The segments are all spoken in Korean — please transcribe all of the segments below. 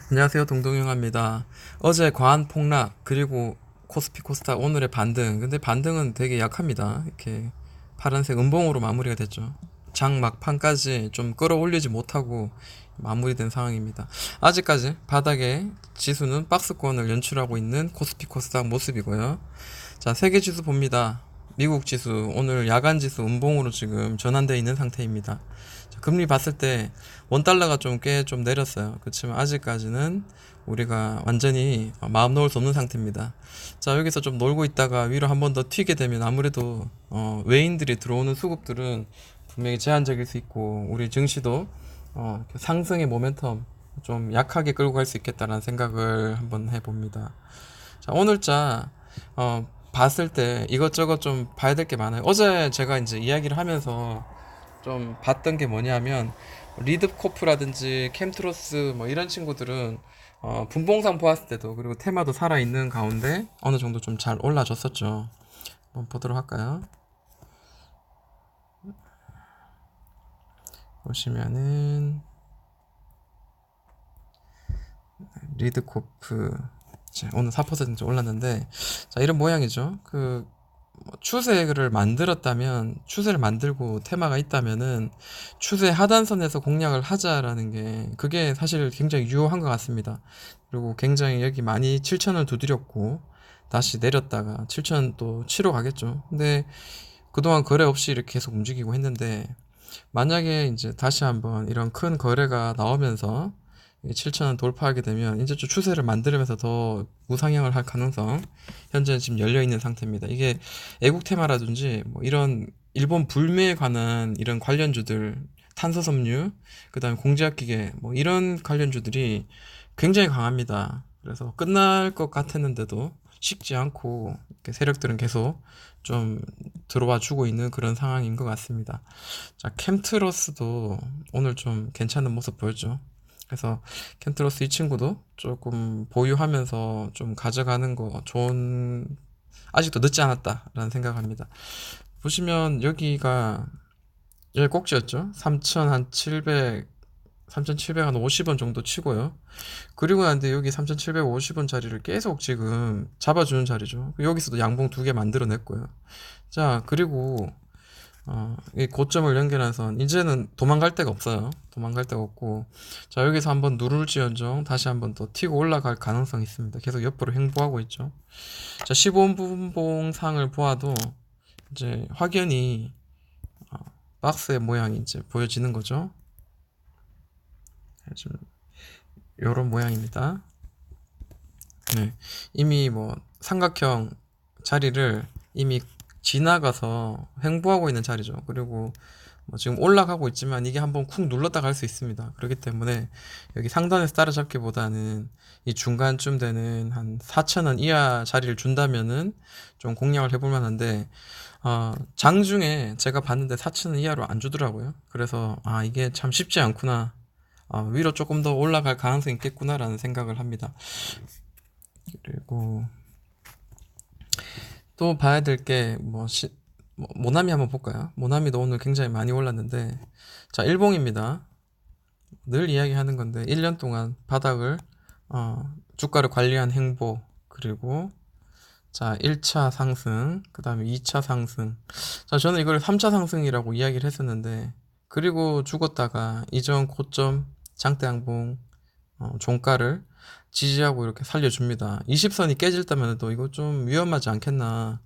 안녕하세요. 동동영화입니다. 어제 과한 폭락 그리고 코스피 코스닥 오늘의 반등. 근데 반등은 되게 약합니다. 이렇게 파란색 음봉으로 마무리가 됐죠. 장 막판까지 좀 끌어올리지 못하고 마무리된 상황입니다. 아직까지 바닥에 지수는 박스권을 연출하고 있는 코스피 코스닥 모습이고요. 자, 세계 지수 봅니다. 미국 지수 오늘 야간 지수 음봉으로 지금 전환되어 있는 상태입니다. 자, 금리 봤을 때 원달러가 좀 꽤 좀 내렸어요. 그렇지만 아직까지는 우리가 완전히 마음 놓을 수 없는 상태입니다. 자, 여기서 좀 놀고 있다가 위로 한 번 더 튀게 되면 아무래도 외인들이 들어오는 수급들은 분명히 제한적일 수 있고 우리 증시도 상승의 모멘텀 좀 약하게 끌고 갈 수 있겠다라는 생각을 한번 해봅니다. 자, 오늘자 봤을 때 이것저것 좀 봐야 될 게 많아요. 어제 제가 이제 이야기를 하면서 좀 봤던 게 뭐냐면 리드코프라든지 캠트로스 뭐 이런 친구들은 분봉상 보았을 때도 그리고 테마도 살아있는 가운데 어느 정도 좀 잘 올라줬었죠. 한번 보도록 할까요? 보시면은 리드코프 자, 오늘 4% 올랐는데 자 이런 모양이죠. 추세를 만들었다면 추세를 만들고 테마가 있다면은 추세 하단선에서 공략을 하자라는 게 그게 사실 굉장히 유효한 것 같습니다. 그리고 굉장히 여기 많이 7천을 두드렸고 다시 내렸다가 7천 또 치러 가겠죠. 근데 그동안 거래 없이 이렇게 계속 움직이고 했는데 만약에 이제 다시 한번 이런 큰 거래가 나오면서 7천원 돌파하게 되면 이제 좀 추세를 만들면서 더 우상향을 할 가능성 현재는 지금 열려 있는 상태입니다. 이게 애국 테마라든지 뭐 이런 일본 불매에 관한 이런 관련주들 탄소섬유 그다음에 공제학 기계 뭐 이런 관련주들이 굉장히 강합니다. 그래서 끝날 것 같았는데도 식지 않고 이렇게 세력들은 계속 좀 들어와 주고 있는 그런 상황인 것 같습니다. 자, 캠트러스도 오늘 좀 괜찮은 모습 보였죠. 그래서 캠트러스 이 친구도 조금 보유하면서 좀 가져가는 거 좋은 아직도 늦지 않았다라는 생각합니다. 보시면 여기가 여기 꼭지였죠. 3,700 3,750원 정도 치고요. 그리고 난데 여기 3,750원 자리를 계속 지금 잡아주는 자리죠. 여기서도 양봉 두 개 만들어냈고요. 자, 그리고 이 고점을 연결한 선 이제는 도망갈 데가 없어요. 도망갈 데가 없고 자 여기서 한번 누를지언정 다시 한번 또 튀고 올라갈 가능성이 있습니다. 계속 옆으로 횡보하고 있죠. 자 15분봉 상을 보아도 이제 확연히 박스의 모양이 이제 보여지는 거죠. 좀 요런 모양입니다. 네. 이미 뭐 삼각형 자리를 이미 지나가서 횡보하고 있는 자리죠. 그리고 뭐 지금 올라가고 있지만 이게 한번 쿵 눌렀다 갈 수 있습니다. 그렇기 때문에 여기 상단에서 따라잡기보다는 이 중간쯤 되는 한 4,000원 이하 자리를 준다면은 좀 공략을 해볼 만한데 장중에 제가 봤는데 4,000원 이하로 안 주더라고요. 그래서 이게 참 쉽지 않구나. 위로 조금 더 올라갈 가능성이 있겠구나라는 생각을 합니다. 그리고 또 봐야 될 게 모나미 한번 볼까요? 모나미도 오늘 굉장히 많이 올랐는데 자 일봉입니다. 늘 이야기하는 건데 1년 동안 바닥을 주가를 관리한 행보 그리고 자 1차 상승 그 다음에 2차 상승 자 저는 이걸 3차 상승이라고 이야기를 했었는데 그리고 죽었다가 이전 고점 장대 양봉 종가를 지지하고 이렇게 살려줍니다. 20선이 깨질 때면 또 이거 좀 위험하지 않겠나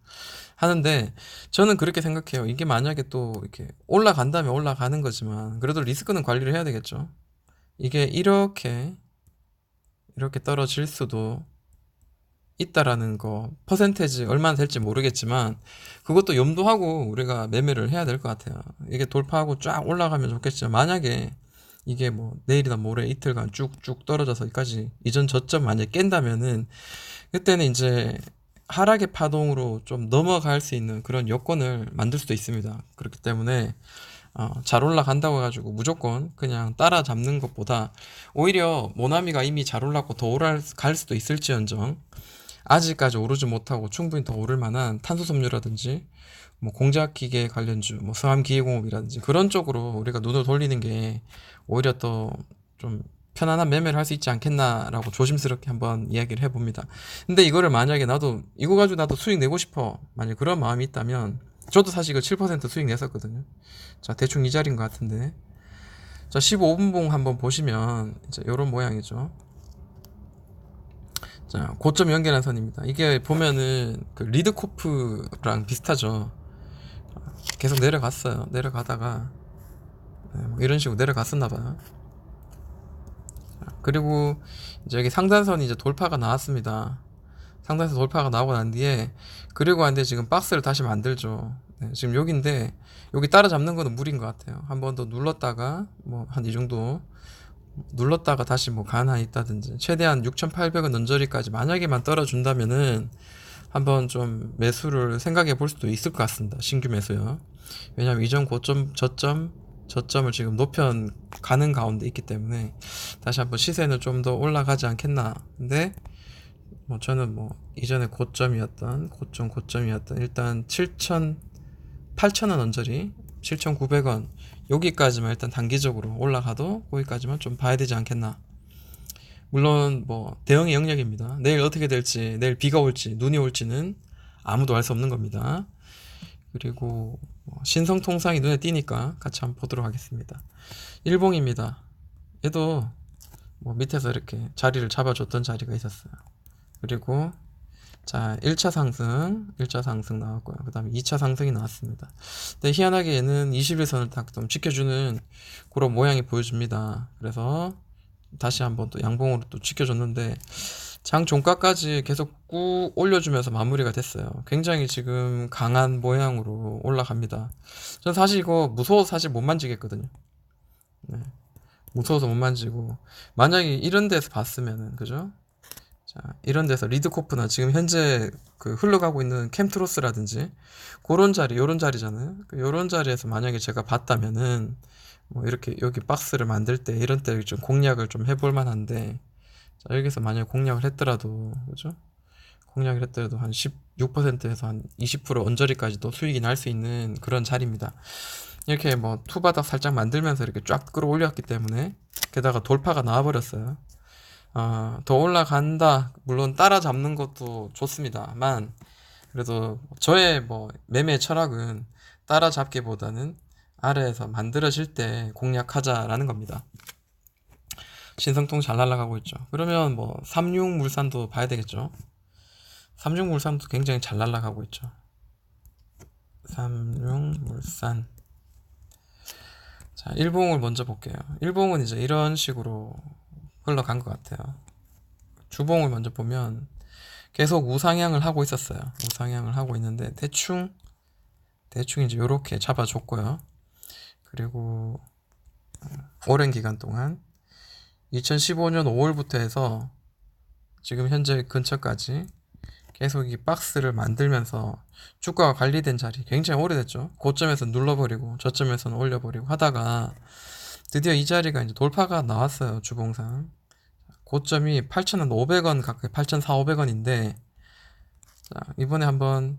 하는데 저는 그렇게 생각해요. 이게 만약에 또 이렇게 올라간다면 올라가는 거지만 그래도 리스크는 관리를 해야 되겠죠. 이게 이렇게 떨어질 수도 있다라는 거 퍼센테이지 얼마나 될지 모르겠지만 그것도 염두하고 우리가 매매를 해야 될 것 같아요. 이게 돌파하고 쫙 올라가면 좋겠지만 만약에 이게 뭐 내일이나 모레 이틀간 쭉쭉 떨어져서 여기까지 이전 저점 만약에 깬다면은 그때는 이제 하락의 파동으로 좀 넘어갈 수 있는 그런 여건을 만들 수도 있습니다. 그렇기 때문에 잘 올라간다고 해가지고 무조건 그냥 따라잡는 것보다 오히려 모나미가 이미 잘 올랐고 더 올라갈 수도 있을지언정 아직까지 오르지 못하고 충분히 더 오를 만한 탄소섬유라든지 뭐 공작기계 관련주, 뭐 성암기계공업이라든지 그런 쪽으로 우리가 눈을 돌리는 게 오히려 더 좀 편안한 매매를 할 수 있지 않겠나라고 조심스럽게 한번 이야기를 해봅니다. 근데 이거를 만약에 나도 이거 가지고 나도 수익 내고 싶어, 만약 그런 마음이 있다면, 저도 사실 이거 7% 수익 냈었거든요. 자, 대충 이 자리인 것 같은데, 자 15분봉 한번 보시면 이제 이런 모양이죠. 자, 고점 연결한 선입니다. 이게 보면은 그 리드코프랑 비슷하죠. 계속 내려갔어요. 내려가다가 뭐 이런 식으로 내려갔었나봐요. 그리고 이제 여기 상단선이 이제 돌파가 나왔습니다. 상단선 돌파가 나오고 난 뒤에, 그리고 한데 지금 박스를 다시 만들죠. 네, 지금 여기인데 여기 따라잡는 거는 무리인 것 같아요. 한 번 더 눌렀다가 뭐 한 이 정도 눌렀다가 다시 뭐 가만히 있다든지, 최대한 6,800원 언저리까지 만약에만 떨어준다면은 한번 좀 매수를 생각해 볼 수도 있을 것 같습니다. 신규 매수요. 왜냐면 이전 고점 저점을 지금 높여 가는 가운데 있기 때문에 다시 한번 시세는 좀 더 올라가지 않겠나. 근데 뭐 저는 뭐 이전에 고점이었던 일단 8,000원 언저리 7,900원 여기까지만 일단 단기적으로 올라가도 거기까지만 좀 봐야 되지 않겠나. 물론 뭐 대응의 영역입니다. 내일 어떻게 될지, 내일 비가 올지 눈이 올지는 아무도 알 수 없는 겁니다. 그리고 신성통상이 눈에 띄니까 같이 한번 보도록 하겠습니다. 일봉입니다. 얘도 뭐 밑에서 이렇게 자리를 잡아줬던 자리가 있었어요. 그리고 자 1차 상승 나왔고요. 그 다음에 2차 상승이 나왔습니다. 근데 희한하게 얘는 21선을 딱 좀 지켜주는 그런 모양이 보여줍니다. 그래서 다시 한번 또 양봉으로 또 지켜줬는데, 장 종가까지 계속 꾹 올려주면서 마무리가 됐어요. 굉장히 지금 강한 모양으로 올라갑니다. 전 사실 이거 무서워서 사실 못 만지겠거든요. 네. 무서워서 못 만지고, 만약에 이런 데서 봤으면은, 그죠? 자, 이런 데서 리드코프나 지금 현재 그 흘러가고 있는 캠트로스라든지 그런 자리, 요런 자리잖아요. 요런 자리에서 만약에 제가 봤다면은 뭐 이렇게 여기 박스를 만들 때 이런 때 좀 공략을 좀 해볼 만한데, 자, 여기서 만약에 공략을 했더라도, 그죠? 공략을 했더라도 한 16%에서 한 20% 언저리까지도 수익이 날 수 있는 그런 자리입니다. 이렇게 뭐 투바닥 살짝 만들면서 이렇게 쫙 끌어올렸기 때문에, 게다가 돌파가 나와버렸어요. 더 올라간다. 물론 따라잡는 것도 좋습니다만, 그래도 저의 뭐 매매 철학은 따라잡기보다는 아래에서 만들어질 때 공략하자라는 겁니다. 신성통 잘 날아가고 있죠. 그러면 뭐 삼육물산도 봐야 되겠죠. 삼육물산도 굉장히 잘 날아가고 있죠. 삼육물산. 자, 일봉을 먼저 볼게요. 일봉은 이제 이런 식으로 흘러간 것 같아요. 주봉을 먼저 보면 계속 우상향을 하고 있었어요. 우상향을 하고 있는데 대충 이제 요렇게 잡아줬고요. 그리고 오랜 기간 동안 2015년 5월부터 해서 지금 현재 근처까지 계속 이 박스를 만들면서 주가가 관리된 자리 굉장히 오래됐죠. 고점에서 눌러버리고 저점에서는 올려버리고 하다가 드디어 이 자리가 이제 돌파가 나왔어요. 주봉상 고점이 8,500원 가까이 8,400~500원인데, 자, 이번에 한번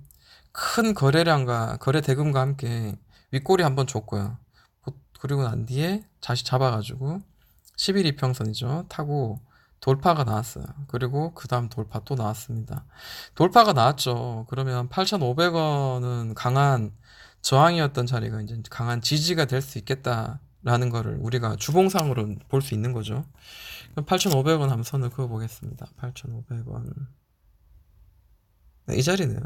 큰 거래량과 거래 대금과 함께 윗꼬리 한번 줬고요. 그리고 난 뒤에 다시 잡아가지고 10일 이평선이죠. 타고 돌파가 나왔어요. 그리고 그 다음 돌파 또 나왔습니다. 돌파가 나왔죠. 그러면 8,500원은 강한 저항이었던 자리가 이제 강한 지지가 될 수 있겠다라는 거를 우리가 주봉상으로 볼 수 있는 거죠. 8,500원 한번 선을 그어 보겠습니다. 8,500원. 네, 이 자리네요.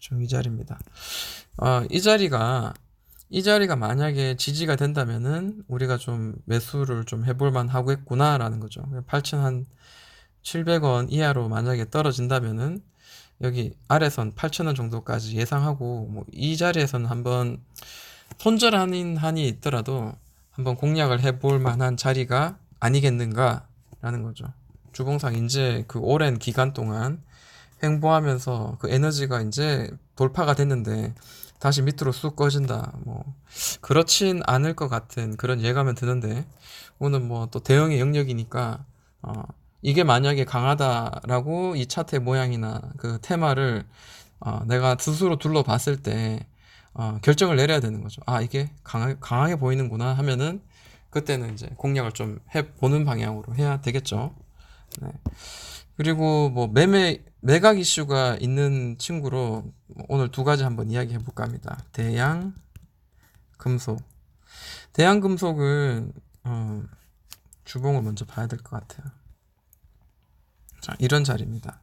좀 이 자리입니다. 이 자리가 만약에 지지가 된다면은 우리가 좀 매수를 좀 해볼 만 하겠구나라는 거죠. 8,700원 이하로 만약에 떨어진다면은 여기 아래선 8,000원 정도까지 예상하고, 뭐 이 자리에서는 한번 손절하는 한이 있더라도 한번 공략을 해볼 만한 자리가 아니겠는가라는 거죠. 주봉상 이제 그 오랜 기간 동안 횡보하면서 그 에너지가 이제 돌파가 됐는데 다시 밑으로 쑥 꺼진다. 뭐 그렇진 않을 것 같은 그런 예감은 드는데, 오늘 뭐 또 대응의 영역이니까 이게 만약에 강하다라고 이 차트의 모양이나 그 테마를 내가 스스로 둘러봤을 때 결정을 내려야 되는 거죠. 이게 강하게 보이는구나 하면은 그때는 이제 공략을 좀 해보는 방향으로 해야 되겠죠. 네. 그리고 뭐 매각 이슈가 있는 친구로 오늘 두 가지 한번 이야기해 볼까 합니다. 대양금속. 대양금속은 주봉을 먼저 봐야 될 것 같아요. 자, 이런 자리입니다.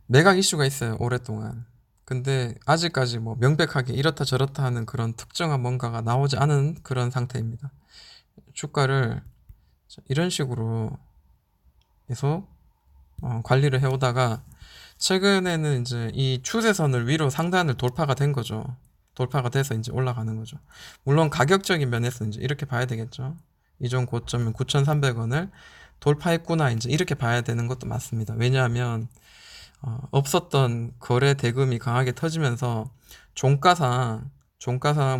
매각 이슈가 있어요, 오랫동안. 근데 아직까지 뭐 명백하게 이렇다 저렇다 하는 그런 특정한 뭔가가 나오지 않은 그런 상태입니다. 주가를 이런 식으로 계속 관리를 해오다가 최근에는 이제 이 추세선을 위로 상단을 돌파가 된 거죠. 돌파가 돼서 이제 올라가는 거죠. 물론 가격적인 면에서 이제 이렇게 봐야 되겠죠. 이전 고점은 9,300원을 돌파했구나, 이제 이렇게 봐야 되는 것도 맞습니다. 왜냐하면 없었던 거래 대금이 강하게 터지면서 종가상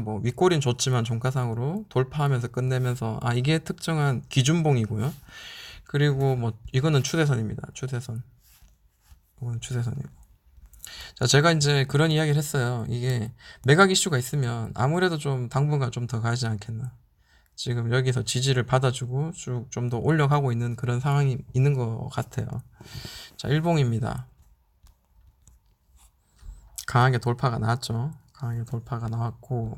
뭐 윗꼬리는 좋지만 종가상으로 돌파하면서 끝내면서 이게 특정한 기준봉이고요. 그리고 뭐 이거는 추세선입니다. 추세선. 이거는 추세선이고. 자, 제가 이제 그런 이야기를 했어요. 이게 매각 이슈가 있으면 아무래도 좀 당분간 좀 더 가지 않겠나. 지금 여기서 지지를 받아주고 쭉 좀 더 올려가고 있는 그런 상황이 있는 것 같아요. 자, 일봉입니다. 강하게 돌파가 나왔죠. 강하게 돌파가 나왔고,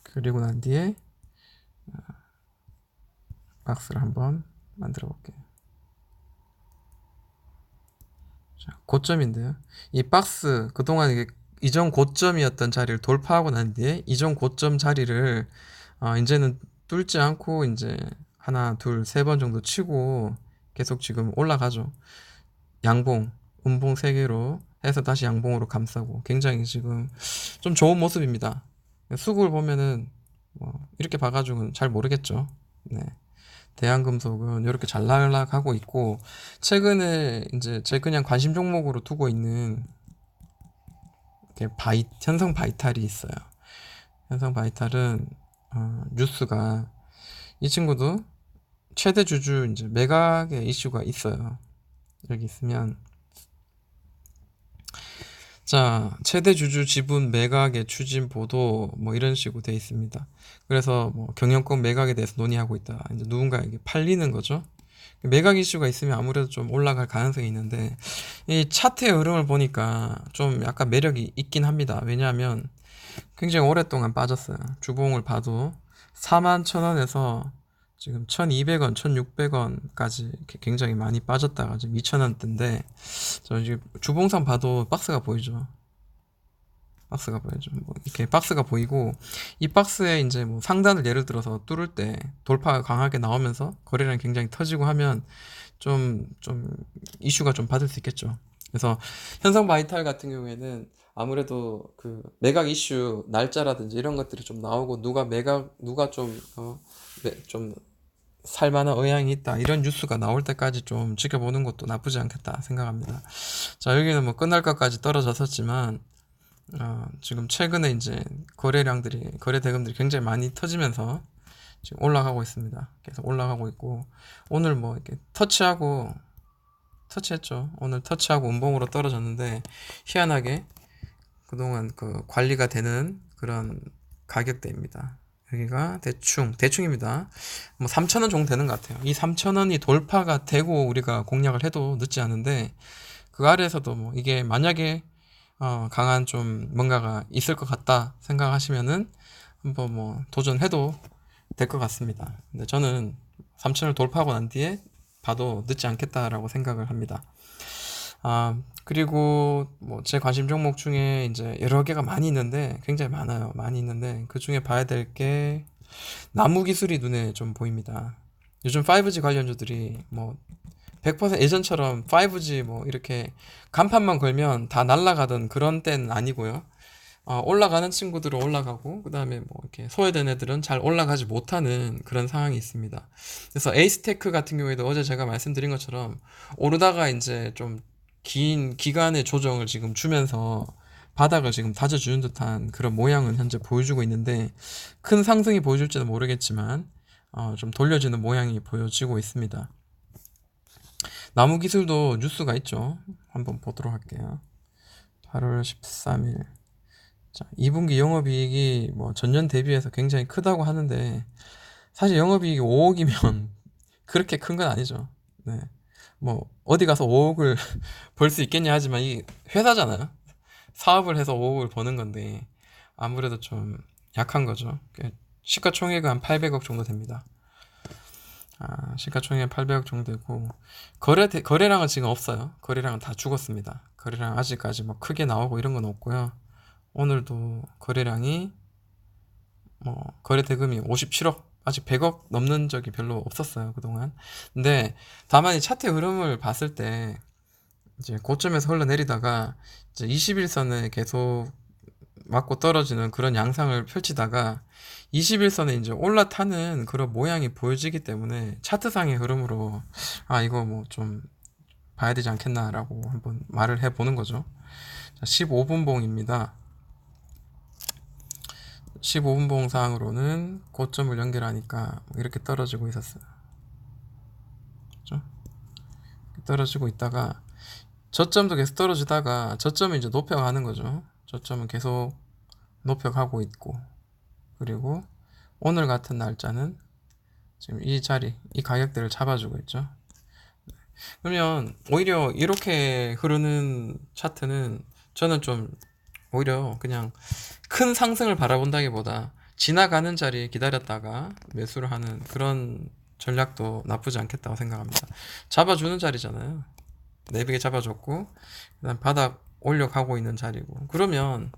그리고 난 뒤에 박스를 한번 만들어 볼게요. 자, 고점인데요. 이 박스 그동안 이게 이전 고점이었던 자리를 돌파하고 난 뒤에 이전 고점 자리를 이제는 뚫지 않고 이제 하나, 둘, 세 번 정도 치고 계속 지금 올라가죠. 양봉, 음봉 3개로 해서 다시 양봉으로 감싸고 굉장히 지금 좀 좋은 모습입니다. 수급을 보면은 뭐 이렇게 봐가지고는 잘 모르겠죠. 네. 대한금속은 이렇게 잘 날아가고 있고, 최근에 이제 제 그냥 관심 종목으로 두고 있는 현성 바이탈이 있어요. 현성 바이탈은 뉴스가 이 친구도 최대 주주 이제 매각의 이슈가 있어요. 여기 있으면 자, 최대 주주 지분 매각의 추진 보도 뭐 이런 식으로 돼 있습니다. 그래서 뭐 경영권 매각에 대해서 논의하고 있다. 이제 누군가에게 팔리는 거죠. 매각 이슈가 있으면 아무래도 좀 올라갈 가능성이 있는데 이 차트의 흐름을 보니까 좀 약간 매력이 있긴 합니다. 왜냐하면 굉장히 오랫동안 빠졌어요. 주봉을 봐도 41,000원에서 지금 1,200원, 1,600원까지 굉장히 많이 빠졌다가 지금 2,000원대인데 저 지금 주봉상 봐도 박스가 보이죠. 박스가 보이죠. 뭐 이렇게 박스가 보이고 이 박스에 이제 뭐 상단을 예를 들어서 뚫을 때 돌파가 강하게 나오면서 거래량이 굉장히 터지고 하면 좀 이슈가 좀 받을 수 있겠죠. 그래서 현상 바이탈 같은 경우에는 아무래도 그 매각 이슈 날짜라든지 이런 것들이 좀 나오고 누가 좀 살만한 의향이 있다 이런 뉴스가 나올 때까지 좀 지켜보는 것도 나쁘지 않겠다 생각합니다. 자, 여기는 뭐 끝날 것까지 떨어졌었지만 지금 최근에 이제 거래 대금들이 굉장히 많이 터지면서 지금 올라가고 있습니다. 계속 올라가고 있고, 오늘 뭐 이렇게 터치했죠. 오늘 터치하고 음봉으로 떨어졌는데, 희한하게 그동안 그 관리가 되는 그런 가격대입니다. 여기가 대충입니다. 뭐 3,000원 정도 되는 것 같아요. 이 3,000원이 돌파가 되고 우리가 공략을 해도 늦지 않은데, 그 아래에서도 뭐 이게 만약에 강한 좀 뭔가가 있을 것 같다 생각하시면은 한번 뭐 도전해도 될 것 같습니다. 근데 저는 3천을 돌파하고 난 뒤에 봐도 늦지 않겠다라고 생각을 합니다. 그리고 뭐 제 관심 종목 중에 이제 여러 개가 많이 있는데 굉장히 많아요. 많이 있는데 그 중에 봐야 될 게 나무 기술이 눈에 좀 보입니다. 요즘 5G 관련주들이 뭐 100% 예전처럼 5G 뭐 이렇게 간판만 걸면 다 날아가던 그런 때는 아니고요. 올라가는 친구들은 올라가고 그다음에 뭐 이렇게 소외된 애들은 잘 올라가지 못하는 그런 상황이 있습니다. 그래서 에이스테크 같은 경우에도 어제 제가 말씀드린 것처럼 오르다가 이제 좀 긴 기간의 조정을 지금 주면서 바닥을 지금 다져주는 듯한 그런 모양은 현재 보여주고 있는데 큰 상승이 보여줄지는 모르겠지만 좀 돌려지는 모양이 보여지고 있습니다. 나무 기술도 뉴스가 있죠. 한번 보도록 할게요. 8월 13일. 자, 2분기 영업이익이 뭐 전년 대비해서 굉장히 크다고 하는데 사실 영업이익이 5억이면 그렇게 큰 건 아니죠. 네. 뭐 어디 가서 5억을 벌 수 있겠냐 하지만 이 회사잖아요. 사업을 해서 5억을 버는 건데 아무래도 좀 약한 거죠. 시가총액은 한 800억 정도 됩니다. 시가총액 800억 정도 되고 거래량은 지금 없어요. 거래량은 다 죽었습니다. 거래량 아직까지 뭐 크게 나오고 이런 건 없고요. 오늘도 거래량이 거래 대금이 57억, 아직 100억 넘는 적이 별로 없었어요, 그동안. 근데 다만 이 차트 흐름을 봤을 때 이제 고점에서 흘러내리다가 이제 21선에 계속 맞고 떨어지는 그런 양상을 펼치다가 21선에 이제 올라타는 그런 모양이 보여지기 때문에 차트상의 흐름으로 이거 뭐 좀 봐야 되지 않겠나라고 한번 말을 해보는 거죠. 자, 15분봉입니다. 15분봉 상으로는 고점을 연결하니까 이렇게 떨어지고 있었어요. 그렇죠? 떨어지고 있다가 저점도 계속 떨어지다가 저점을 이제 높여가는 거죠. 저점은 계속 높여가고 있고, 그리고 오늘 같은 날짜는 지금 이 자리, 이 가격대를 잡아주고 있죠. 그러면 오히려 이렇게 흐르는 차트는 저는 좀 오히려 그냥 큰 상승을 바라본다기보다 지나가는 자리에 기다렸다가 매수를 하는 그런 전략도 나쁘지 않겠다고 생각합니다. 잡아주는 자리잖아요. 내비게 잡아줬고 그다음 바닥 올려가고 있는 자리고, 그러면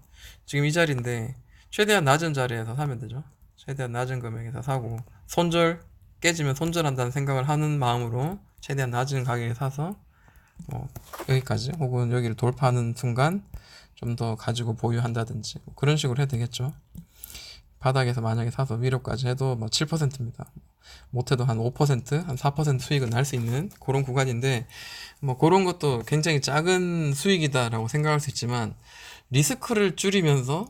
지금 이 자리인데 최대한 낮은 자리에서 사면 되죠. 최대한 낮은 금액에서 사고 손절 깨지면 손절한다는 생각을 하는 마음으로 최대한 낮은 가격에 사서 여기까지 혹은 여기를 돌파하는 순간 좀 더 가지고 보유한다든지 그런 식으로 해도 되겠죠. 바닥에서 만약에 사서 위로까지 해도 뭐 7%입니다. 못해도 한 5%, 한 4% 수익은 날 수 있는 그런 구간인데 뭐 그런 것도 굉장히 작은 수익이다라고 생각할 수 있지만 리스크를 줄이면서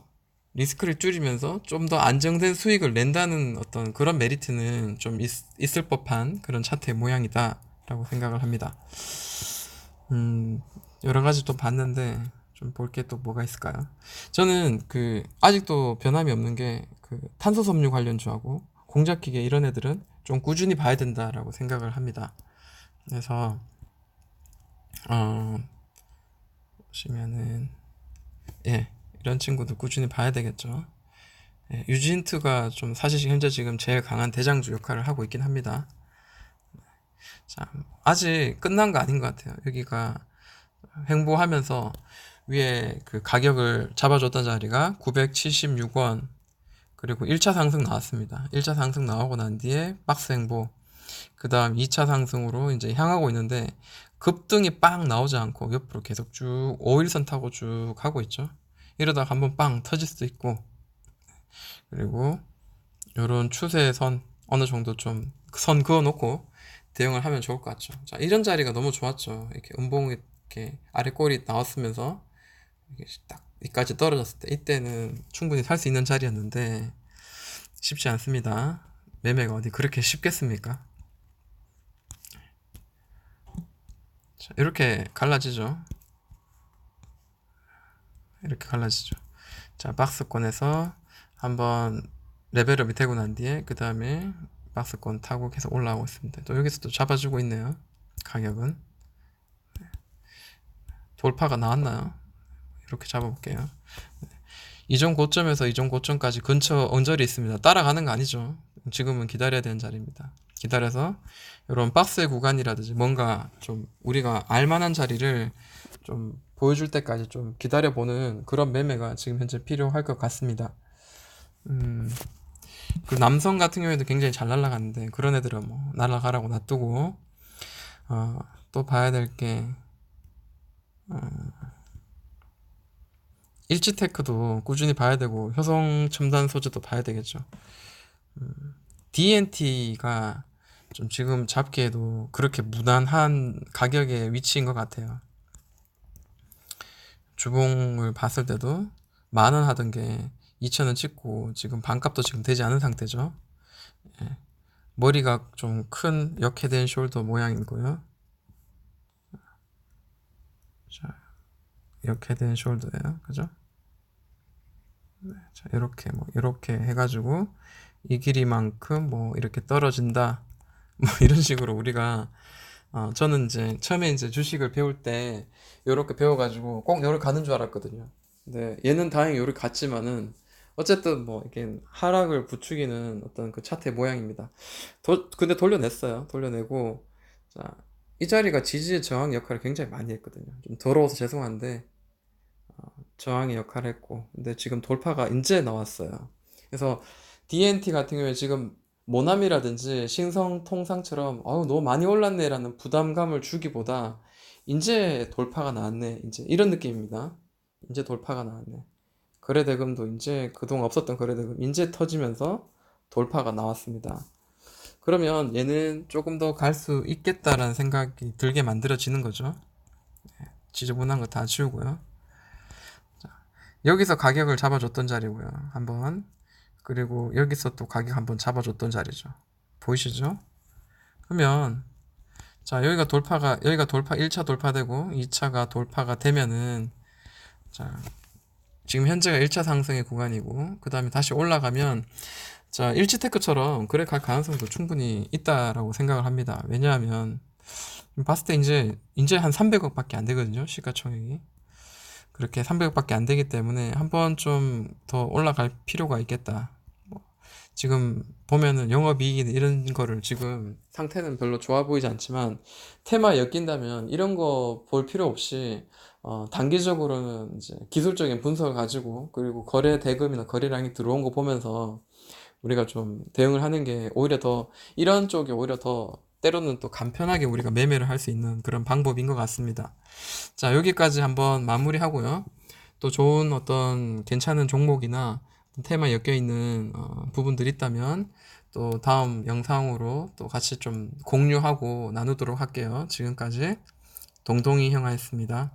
좀 더 안정된 수익을 낸다는 어떤 그런 메리트는 좀 있을 법한 그런 차트의 모양이다라고 생각을 합니다. 여러 가지 또 봤는데 좀 볼 게 또 뭐가 있을까요? 저는 아직도 변함이 없는 게 탄소 섬유 관련주하고 공작기계 이런 애들은 좀 꾸준히 봐야 된다라고 생각을 합니다. 그래서 보시면은 이런 친구들 꾸준히 봐야 되겠죠. 유진트가 좀 사실 현재 지금 제일 강한 대장주 역할을 하고 있긴 합니다. 자, 아직 끝난 거 아닌 것 같아요. 여기가 횡보하면서 위에 가격을 잡아줬던 자리가 976원, 그리고 1차 상승 나왔습니다. 1차 상승 나오고 난 뒤에 박스 횡보, 그 다음 2차 상승으로 이제 향하고 있는데 급등이 빵 나오지 않고 옆으로 계속 쭉 5일선 타고 쭉 가고 있죠. 이러다가 한번 빵 터질 수도 있고, 그리고 이런 추세선 어느 정도 좀 선 그어놓고 대응을 하면 좋을 것 같죠. 자, 이런 자리가 너무 좋았죠. 이렇게 음봉이 이렇게 아래 꼬리 나왔으면서 이게 딱 여기까지 떨어졌을 때 이때는 충분히 살 수 있는 자리였는데 쉽지 않습니다. 매매가 어디 그렇게 쉽겠습니까? 자, 이렇게 갈라지죠. 이렇게 갈라지죠. 자, 박스권에서 한번 레벨업이 되고 난 뒤에 그 다음에 박스권 타고 계속 올라오고 있습니다. 또 여기서 또 잡아주고 있네요. 가격은 돌파가 나왔나요? 이렇게 잡아볼게요. 이전 고점에서 이전 고점까지 근처 언저리 있습니다. 따라가는 거 아니죠. 지금은 기다려야 되는 자리입니다. 기다려서 이런 박스의 구간이라든지 뭔가 좀 우리가 알만한 자리를 좀 보여줄 때까지 좀 기다려보는 그런 매매가 지금 현재 필요할 것 같습니다. 그 남성 같은 경우에도 굉장히 잘 날아가는데 그런 애들은 뭐 날아가라고 놔두고 또 봐야 될게 일지테크도 꾸준히 봐야 되고 효성 첨단 소재도 봐야 되겠죠. DNT가 좀 지금 잡기에도 그렇게 무난한 가격의 위치인 것 같아요. 주봉을 봤을 때도 10,000원 하던 게 2,000원 찍고 지금 반값도 지금 되지 않은 상태죠. 머리가 좀 큰 역헤드앤 숄더 모양이고요. 자, 역헤드앤 숄더예요. 그죠? 자, 이렇게 뭐 이렇게 해가지고 이 길이만큼 뭐 이렇게 떨어진다. 뭐 이런 식으로 우리가 저는 이제 처음에 이제 주식을 배울 때 요렇게 배워가지고 꼭 요렇게 가는 줄 알았거든요. 근데 얘는 다행히 요렇게 갔지만은 어쨌든 뭐 이게 하락을 부추기는 어떤 그 차트의 모양입니다. 근데 돌려냈어요. 돌려내고 자, 이 자리가 지지의 저항 역할을 굉장히 많이 했거든요. 좀 더러워서 죄송한데 저항의 역할을 했고 근데 지금 돌파가 이제 나왔어요. 그래서 DNT 같은 경우에 지금 모남이라든지 신성통상처럼 너무 많이 올랐네라는 부담감을 주기보다 이제 돌파가 나왔네 이제 이런 느낌입니다. 이제 돌파가 나왔네. 거래대금도 이제 그동안 없었던 거래대금 이제 터지면서 돌파가 나왔습니다. 그러면 얘는 조금 더 갈 수 있겠다라는 생각이 들게 만들어지는 거죠. 지저분한 거 다 지우고요. 여기서 가격을 잡아줬던 자리고요. 한번. 그리고 여기서 또 가격 한번 잡아줬던 자리죠. 보이시죠? 그러면 자, 여기가 돌파 1차 돌파되고 2차가 돌파가 되면은 자, 지금 현재가 1차 상승의 구간이고 그다음에 다시 올라가면 자, 일지테크처럼 그래 갈 가능성도 충분히 있다라고 생각을 합니다. 왜냐하면 봤을 때 이제 한 300억밖에 안 되거든요. 시가총액이. 그렇게 300억밖에 안 되기 때문에 한번 좀 더 올라갈 필요가 있겠다. 뭐 지금 보면은 영업이익 이런 거를 지금 상태는 별로 좋아 보이지 않지만 테마에 엮인다면 이런 거 볼 필요 없이 단기적으로는 이제 기술적인 분석을 가지고 그리고 거래 대금이나 거래량이 들어온 거 보면서 우리가 좀 대응을 하는 게 오히려 더 이런 쪽이 오히려 더 때로는 또 간편하게 우리가 매매를 할 수 있는 그런 방법인 것 같습니다. 자, 여기까지 한번 마무리하고요. 또 좋은 어떤 괜찮은 종목이나 테마에 엮여 있는 부분들이 있다면 또 다음 영상으로 또 같이 좀 공유하고 나누도록 할게요. 지금까지 동동이 형아였습니다.